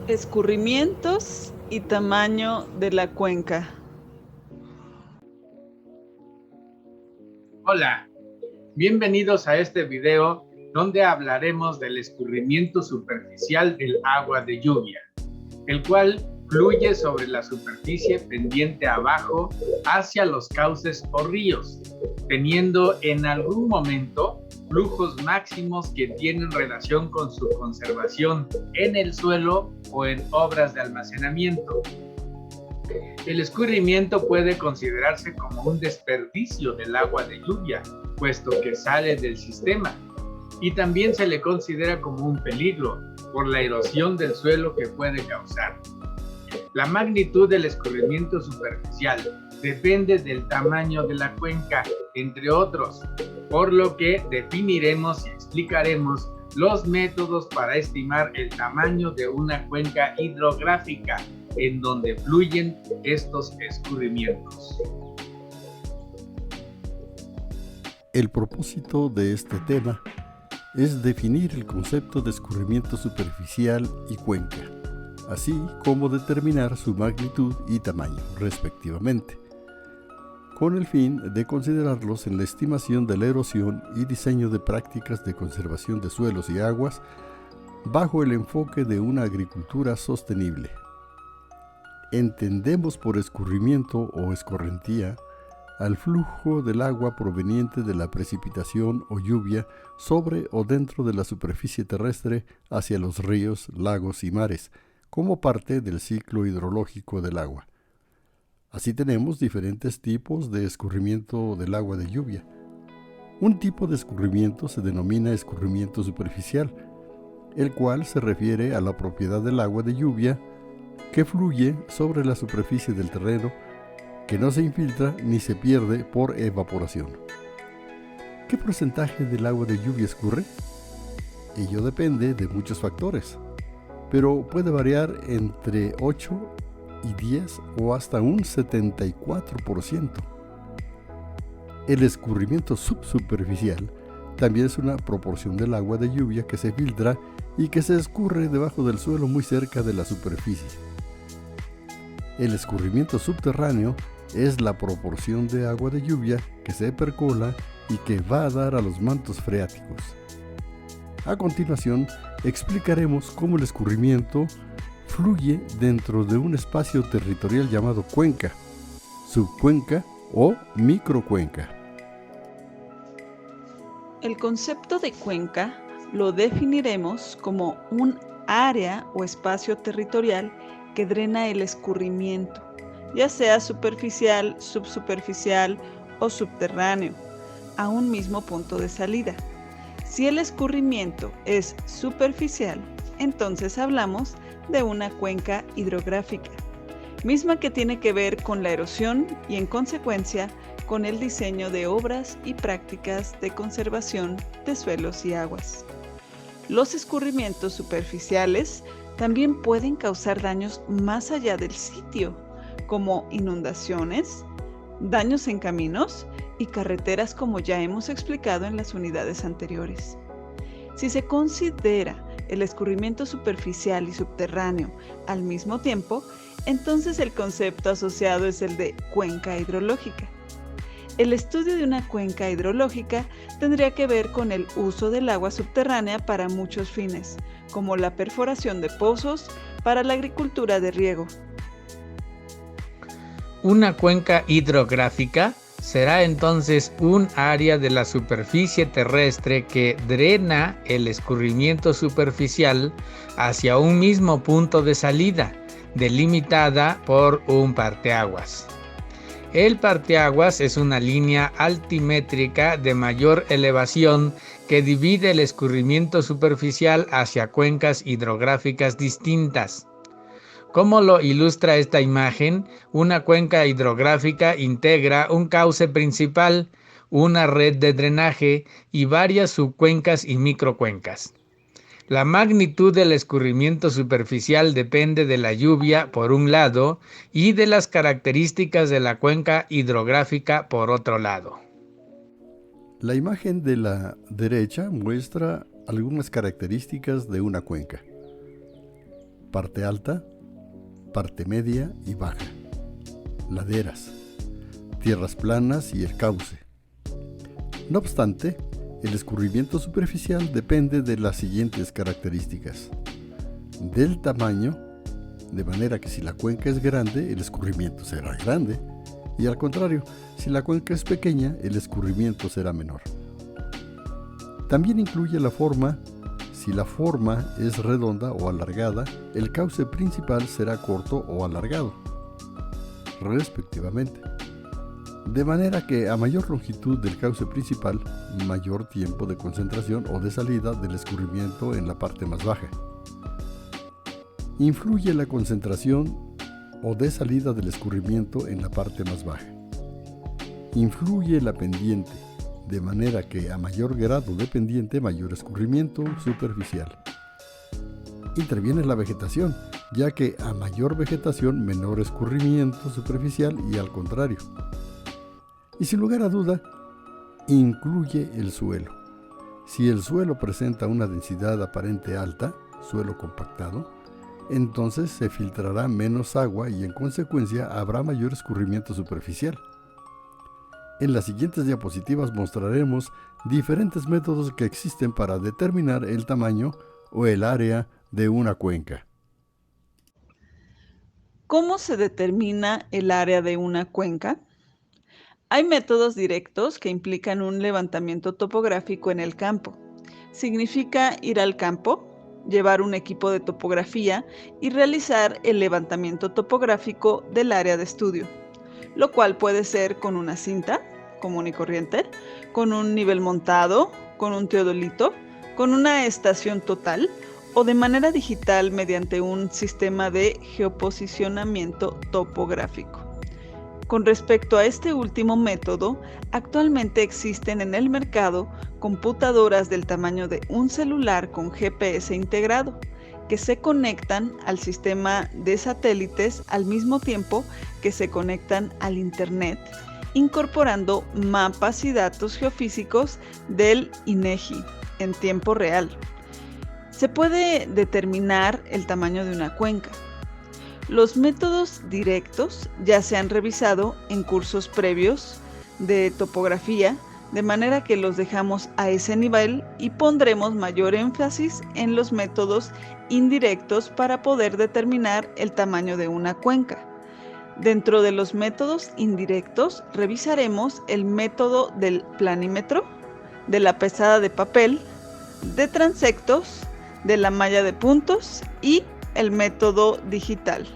Escurrimientos y tamaño de la cuenca. Hola, bienvenidos a este video donde hablaremos del escurrimiento superficial del agua de lluvia, el cual fluye sobre la superficie pendiente abajo hacia los cauces o ríos, teniendo en algún momento flujos máximos que tienen relación con su conservación en el suelo o en obras de almacenamiento. El escurrimiento puede considerarse como un desperdicio del agua de lluvia, puesto que sale del sistema, y también se le considera como un peligro por la erosión del suelo que puede causar. La magnitud del escurrimiento superficial depende del tamaño de la cuenca, entre otros, por lo que definiremos y explicaremos los métodos para estimar el tamaño de una cuenca hidrográfica en donde fluyen estos escurrimientos. El propósito de este tema es definir el concepto de escurrimiento superficial y cuenca, así como determinar su magnitud y tamaño, respectivamente, con el fin de considerarlos en la estimación de la erosión y diseño de prácticas de conservación de suelos y aguas bajo el enfoque de una agricultura sostenible. Entendemos por escurrimiento o escorrentía al flujo del agua proveniente de la precipitación o lluvia sobre o dentro de la superficie terrestre hacia los ríos, lagos y mares, como parte del ciclo hidrológico del agua. Así tenemos diferentes tipos de escurrimiento del agua de lluvia. Un tipo de escurrimiento se denomina escurrimiento superficial, el cual se refiere a la propiedad del agua de lluvia que fluye sobre la superficie del terreno, que no se infiltra ni se pierde por evaporación. ¿Qué porcentaje del agua de lluvia escurre? Ello depende de muchos factores, pero puede variar entre 8 y 10 o hasta un 74%. El escurrimiento subsuperficial también es una proporción del agua de lluvia que se filtra y que se escurre debajo del suelo muy cerca de la superficie. El escurrimiento subterráneo es la proporción de agua de lluvia que se percola y que va a dar a los mantos freáticos. A continuación, explicaremos cómo el escurrimiento fluye dentro de un espacio territorial llamado cuenca, subcuenca o microcuenca. El concepto de cuenca lo definiremos como un área o espacio territorial que drena el escurrimiento, ya sea superficial, subsuperficial o subterráneo, a un mismo punto de salida. Si el escurrimiento es superficial, entonces hablamos de una cuenca hidrográfica, misma que tiene que ver con la erosión y en consecuencia con el diseño de obras y prácticas de conservación de suelos y aguas. Los escurrimientos superficiales también pueden causar daños más allá del sitio, como inundaciones, daños en caminos y carreteras, como ya hemos explicado en las unidades anteriores. Si se considera el escurrimiento superficial y subterráneo al mismo tiempo, entonces el concepto asociado es el de cuenca hidrológica. El estudio de una cuenca hidrológica tendría que ver con el uso del agua subterránea para muchos fines, como la perforación de pozos para la agricultura de riego. Una cuenca hidrográfica será entonces un área de la superficie terrestre que drena el escurrimiento superficial hacia un mismo punto de salida, delimitada por un parteaguas. El parteaguas es una línea altimétrica de mayor elevación que divide el escurrimiento superficial hacia cuencas hidrográficas distintas. Como lo ilustra esta imagen, una cuenca hidrográfica integra un cauce principal, una red de drenaje y varias subcuencas y microcuencas. La magnitud del escurrimiento superficial depende de la lluvia por un lado y de las características de la cuenca hidrográfica por otro lado. La imagen de la derecha muestra algunas características de una cuenca. parte alta, parte media y baja, laderas, tierras planas y el cauce. No obstante, el escurrimiento superficial depende de las siguientes características: del tamaño, de manera que si la cuenca es grande, el escurrimiento será grande, y al contrario, si la cuenca es pequeña, el escurrimiento será menor. También incluye la forma. Si la forma es redonda o alargada, el cauce principal será corto o alargado, respectivamente. De manera que a mayor longitud del cauce principal, mayor tiempo de concentración o de salida del escurrimiento en la parte más baja. Influye la concentración o de salida del escurrimiento en la parte más baja. Influye la pendiente, de manera que a mayor grado de pendiente, mayor escurrimiento superficial. Interviene la vegetación, ya que a mayor vegetación, menor escurrimiento superficial y al contrario. Y sin lugar a duda, incluye el suelo. Si el suelo presenta una densidad aparente alta, suelo compactado, entonces se filtrará menos agua y en consecuencia habrá mayor escurrimiento superficial. En las siguientes diapositivas mostraremos diferentes métodos que existen para determinar el tamaño o el área de una cuenca. ¿Cómo se determina el área de una cuenca? Hay métodos directos que implican un levantamiento topográfico en el campo. Significa ir al campo, llevar un equipo de topografía y realizar el levantamiento topográfico del área de estudio, lo cual puede ser con una cinta común y corriente, con un nivel montado, con un teodolito, con una estación total o de manera digital mediante un sistema de geoposicionamiento topográfico. Con respecto a este último método, actualmente existen en el mercado computadoras del tamaño de un celular con GPS integrado, que se conectan al sistema de satélites al mismo tiempo que se conectan al Internet, incorporando mapas y datos geofísicos del INEGI en tiempo real. Se puede determinar el tamaño de una cuenca. Los métodos directos ya se han revisado en cursos previos de topografía, de manera que los dejamos a ese nivel y pondremos mayor énfasis en los métodos indirectos para poder determinar el tamaño de una cuenca. Dentro de los métodos indirectos revisaremos el método del planímetro, de la pesada de papel, de transectos, de la malla de puntos y el método digital.